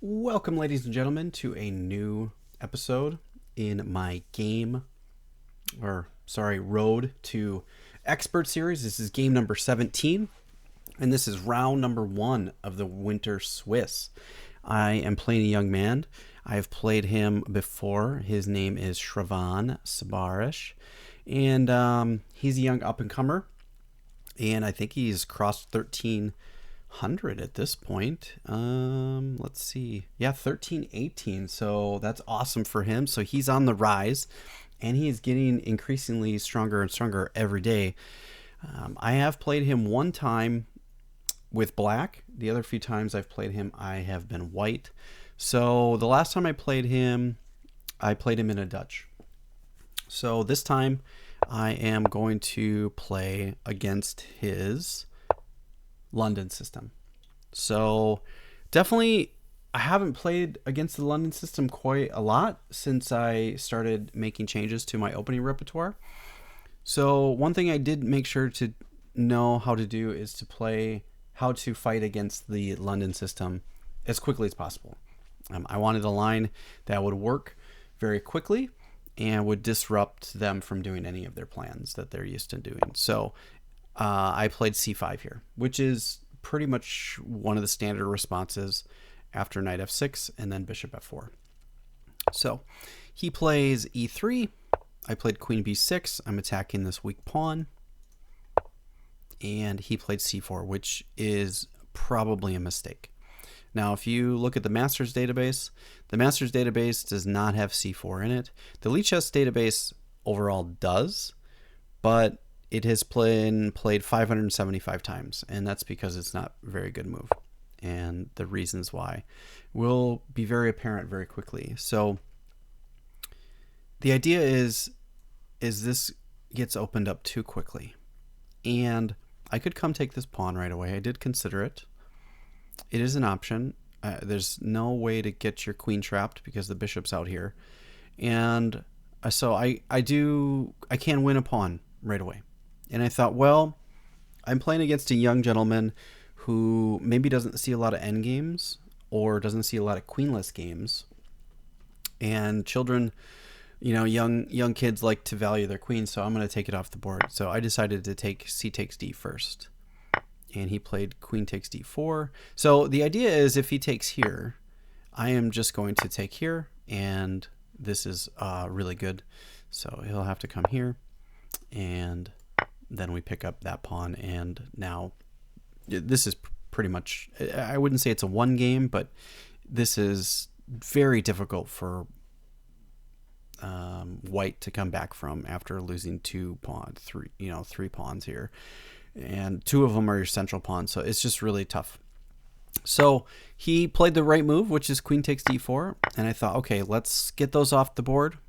Welcome, ladies and gentlemen, to a new episode in my road to expert series. This is game number 17, and this is round number 1 of the Winter Swiss. I am playing a young man. I have played him before. His name is Shravan Sabarish, and he's a young up-and-comer, and I think he's crossed 1300 at this point. Let's see. Yeah, 1318. So that's awesome for him. So he's on the rise, and he is getting increasingly stronger and stronger every day. I have played him one time with black. The other few times I've played him, I have been white. So the last time I played him in a Dutch. So this time I am going to play against his London system. So definitely, I haven't played against the London system quite a lot since I started making changes to my opening repertoire. So one thing I did make sure to know how to do is to play how to fight against the London system as quickly as possible. I wanted a line that would work very quickly and would disrupt them from doing any of their plans that they're used to doing. So I played c5 here, which is pretty much one of the standard responses after knight f6 and then bishop f4. So he plays e3. I played queen b6. I'm attacking this weak pawn. And he played c4, which is probably a mistake. Now, if you look at the Masters database does not have c4 in it. The Lichess database overall does, but it has played 575 times, and that's because it's not a very good move. And the reasons why will be very apparent very quickly. So the idea is this gets opened up too quickly. And I could come take this pawn right away. I did consider it. It is an option. There's no way to get your queen trapped because the bishop's out here. And so I can win a pawn right away. And I thought, well, I'm playing against a young gentleman who maybe doesn't see a lot of endgames or doesn't see a lot of queenless games. And children, young kids like to value their queen, so I'm going to take it off the board. So I decided to take c takes d first. And he played queen takes d4. So the idea is if he takes here, I am just going to take here, and this is really good. So he'll have to come here, and then we pick up that pawn, and now this is pretty much, I wouldn't say it's a one game, but this is very difficult for white to come back from after losing three pawns here, and two of them are your central pawns, so it's just really tough. So he played the right move, which is queen takes d4, and I thought, okay, let's get those off the board,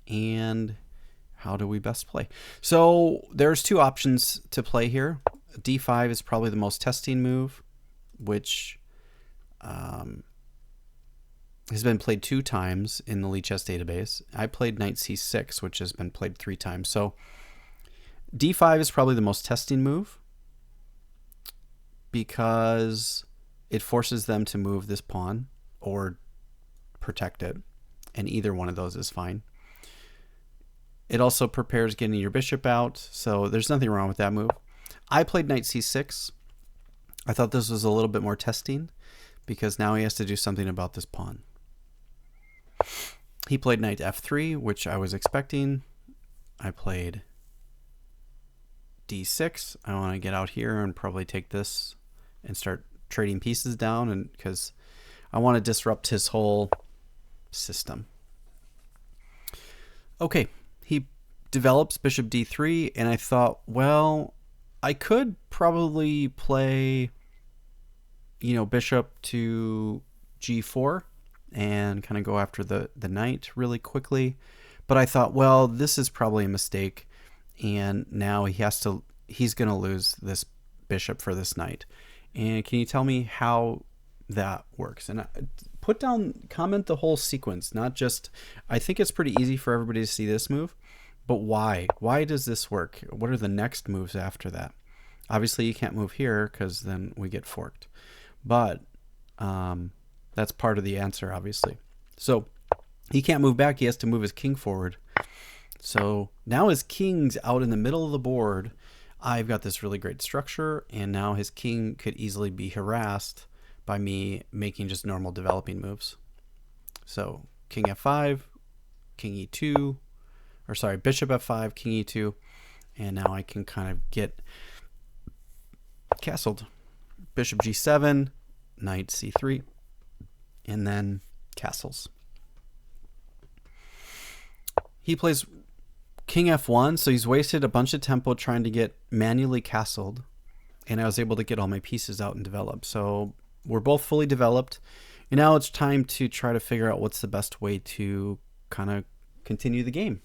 and how do we best play? So there's two options to play here. d5 is probably the most testing move, which has been played 2 times in the Lichess database. I played knight c6, which has been played 3 times. So d5 is probably the most testing move because it forces them to move this pawn or protect it, and either one of those is fine. It also prepares getting your bishop out, so there's nothing wrong with that move. I played knight c6. I thought this was a little bit more testing because now he has to do something about this pawn. He played knight f3, which I was expecting. I played d6. I want to get out here and probably take this and start trading pieces down, and because I want to disrupt his whole system. Okay, he develops bishop d3, and I thought, well, I could probably play, bishop to g4 and kind of go after the knight really quickly. But I thought, well, this is probably a mistake, and now he's going to lose this bishop for this knight. And can you tell me how that works? And comment the whole sequence, not just, I think it's pretty easy for everybody to see this move, but why? Why does this work? What are the next moves after that? Obviously, you can't move here because then we get forked. But That's part of the answer, obviously. So he can't move back. He has to move his king forward. So now his king's out in the middle of the board. I've got this really great structure, and now his king could easily be harassed by me making just normal developing moves. So king f5, king e2, or sorry, bishop f5, king e2, and now I can kind of get castled. Bishop g7, knight c3, and then castles. He plays king f1, so he's wasted a bunch of tempo trying to get manually castled, and I was able to get all my pieces out and develop. So we're both fully developed, and now it's time to try to figure out what's the best way to kind of continue the game.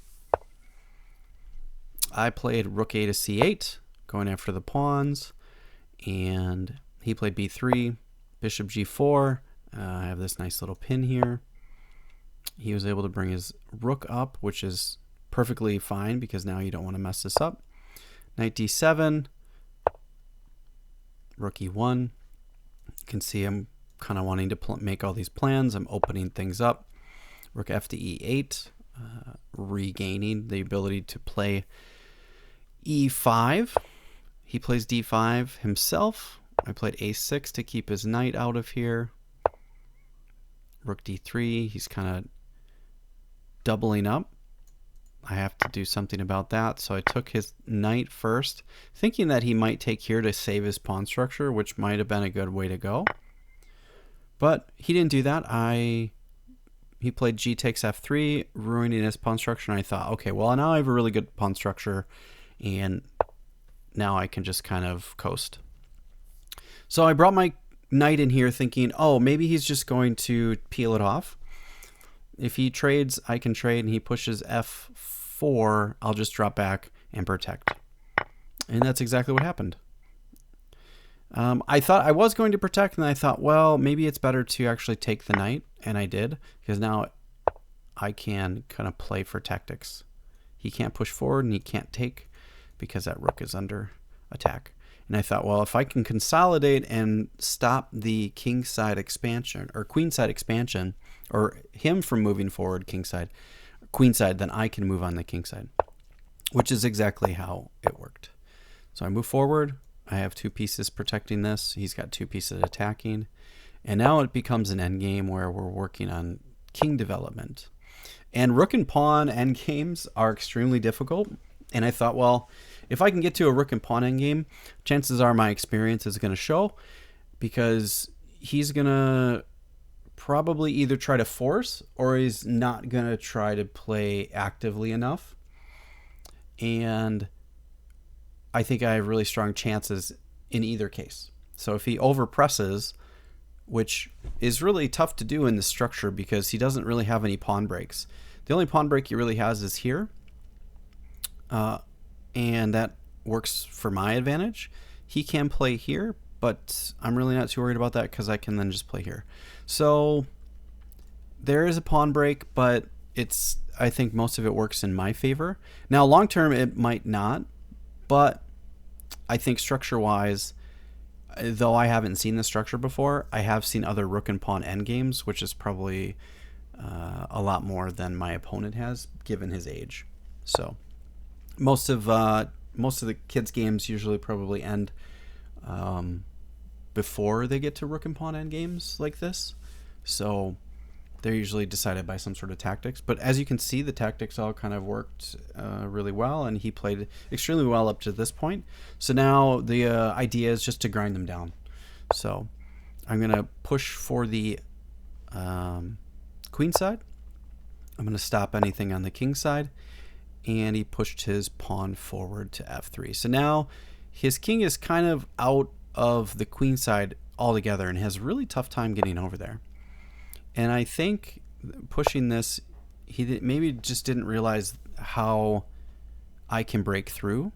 I played rook a to c8, going after the pawns, and he played b3, bishop g4. I have this nice little pin here. He was able to bring his rook up, which is perfectly fine because now you don't want to mess this up. Knight d7, rook e1. You can see I'm kind of wanting to make all these plans. I'm opening things up. Rook f to e8, regaining the ability to play e5. He plays d5 himself. I played a6 to keep his knight out of here. Rook d3, he's kind of doubling up. I have to do something about that, so I took his knight first, thinking that he might take here to save his pawn structure, which might have been a good way to go. But he didn't do that. He played g takes f3, ruining his pawn structure, and I thought, okay, well, now I have a really good pawn structure, and now I can just kind of coast. So I brought my knight in here thinking, oh, maybe he's just going to peel it off. If he trades, I can trade, and he pushes f4, I'll just drop back and protect. And that's exactly what happened. I thought I was going to protect, and I thought, well, maybe it's better to actually take the knight, and I did, because now I can kind of play for tactics. He can't push forward, and he can't take, because that rook is under attack. And I thought, well, if I can consolidate and stop the kingside expansion, or queenside expansion, or him from moving forward kingside, queenside, then I can move on the kingside, which is exactly how it worked. So I move forward. I have two pieces protecting this. He's got two pieces attacking. And now it becomes an endgame where we're working on king development. And rook and pawn endgames are extremely difficult. And I thought, well, if I can get to a rook and pawn endgame, chances are my experience is going to show, because he's going to probably either try to force or he's not going to try to play actively enough. And I think I have really strong chances in either case. So if he overpresses, which is really tough to do in this structure because he doesn't really have any pawn breaks. The only pawn break he really has is here. And that works for my advantage. He can play here, but I'm really not too worried about that because I can then just play here. So there is a pawn break, but I think most of it works in my favor. Now, long term, it might not, but I think structure-wise, though I haven't seen the structure before, I have seen other rook and pawn endgames, which is probably a lot more than my opponent has, given his age. So most of the kids' games usually probably end before they get to rook and pawn endgames like this. So they're usually decided by some sort of tactics. But as you can see, the tactics all kind of worked really well, and he played extremely well up to this point. So now the idea is just to grind them down. So I'm going to push for the queen side. I'm going to stop anything on the king side. And he pushed his pawn forward to f3. So now his king is kind of out of the queen side altogether and has a really tough time getting over there. And I think pushing this, he maybe just didn't realize how I can break through.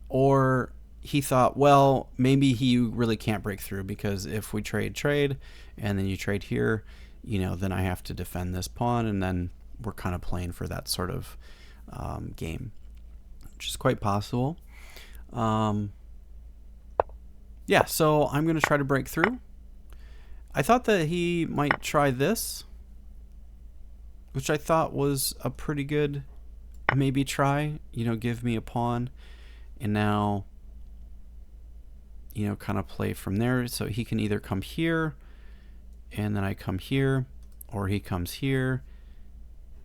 Or he thought, well, maybe he really can't break through because if we trade, and then you trade here, then I have to defend this pawn, and then we're kind of playing for that sort of game, which is quite possible. Yeah, so I'm going to try to break through. I thought that he might try this, which I thought was a pretty good maybe try. Give me a pawn, and now, kind of play from there. So he can either come here, and then I come here, or he comes here,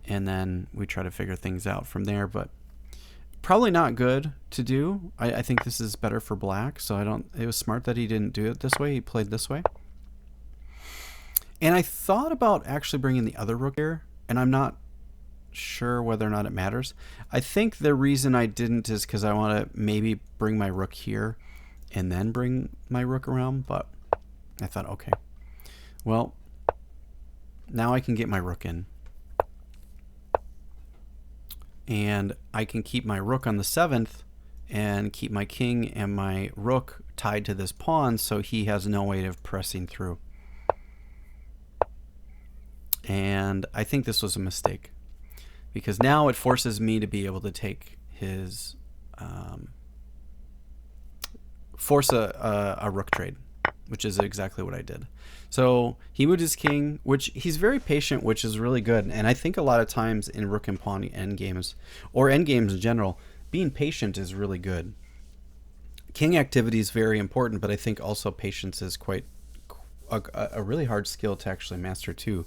and then we try to figure things out from there. But probably not good to do. I think this is better for black, so it was smart that he didn't do it this way. He played this way. And I thought about actually bringing the other rook here, and I'm not sure whether or not it matters. I think the reason I didn't is because I want to maybe bring my rook here and then bring my rook around, but I thought, okay, well, now I can get my rook in. And I can keep my rook on the 7th and keep my king and my rook tied to this pawn, so he has no way of pressing through. And I think this was a mistake, because now it forces me to be able to take his force a rook trade, which is exactly what I did. So he moved his king, which he's very patient, which is really good. And I think a lot of times in rook and pawn endgames, or endgames in general, being patient is really good. King activity is very important, but I think also patience is quite a really hard skill to actually master too.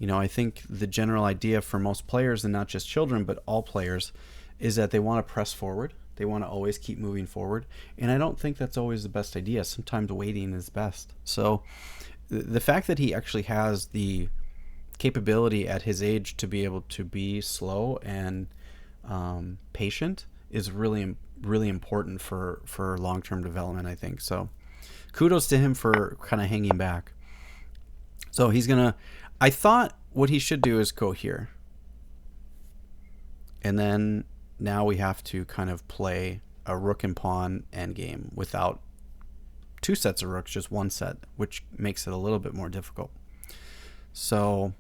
I think the general idea for most players, and not just children, but all players, is that they want to press forward. They want to always keep moving forward. And I don't think that's always the best idea. Sometimes waiting is best. So the fact that he actually has the capability at his age to be able to be slow and patient is really, really important for long-term development, I think. So kudos to him for kind of hanging back. So he's going to... I thought what he should do is go here. And then now we have to kind of play a rook and pawn endgame without two sets of rooks, just one set, which makes it a little bit more difficult. So,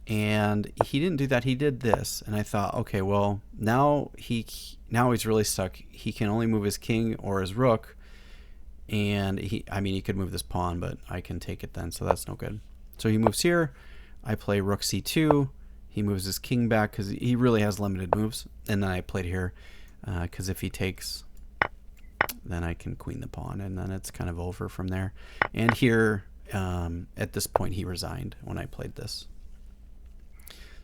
and he didn't do that. He did this, and I thought, okay, well, now he's really stuck. He can only move his king or his rook, and he could move this pawn, but I can take it then, so that's no good. So he moves here. I play rook c2. He moves his king back because he really has limited moves, and then I played here because if he takes, then I can queen the pawn, and then it's kind of over from there. And here, at this point, he resigned when I played this.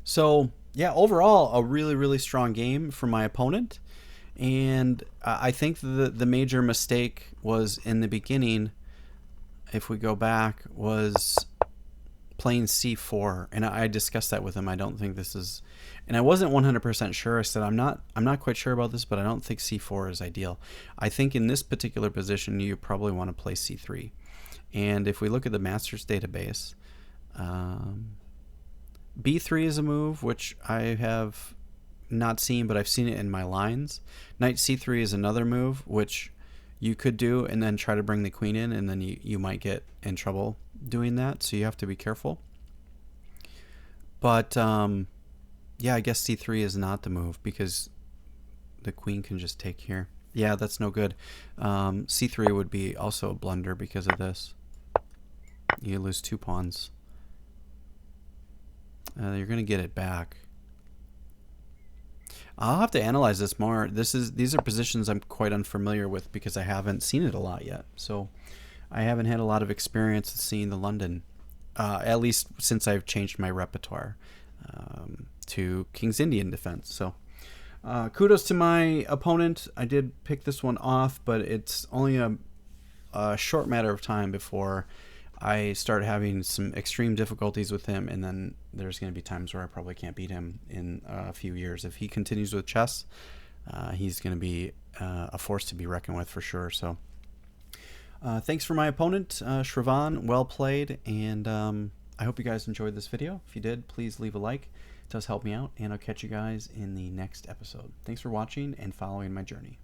So yeah, overall, a really, really strong game from my opponent. And I think the major mistake was in the beginning, if we go back, was playing c4, and I discussed that with him. I don't think this is, and I wasn't 100% sure. I said I'm not quite sure about this, but I don't think c4 is ideal. I think in this particular position you probably want to play c3. And if we look at the Masters database, b3 is a move which I have not seen, but I've seen it in my lines. Knight c3 is another move which you could do, and then try to bring the queen in, and then you might get in trouble doing that, so you have to be careful. But yeah, I guess c3 is not the move because the queen can just take here. Yeah, that's no good. c3 would be also a blunder because of this. You lose 2 pawns. You're going to get it back. I'll have to analyze this more. These are positions I'm quite unfamiliar with because I haven't seen it a lot yet. So I haven't had a lot of experience seeing the London, at least since I've changed my repertoire to King's Indian defense. So kudos to my opponent. I did pick this one off, but it's only a short matter of time before I start having some extreme difficulties with him, and then there's going to be times where I probably can't beat him in a few years. If he continues with chess, he's going to be a force to be reckoned with for sure. So thanks for my opponent, Shravan. Well played, and I hope you guys enjoyed this video. If you did, please leave a like. It does help me out, and I'll catch you guys in the next episode. Thanks for watching and following my journey.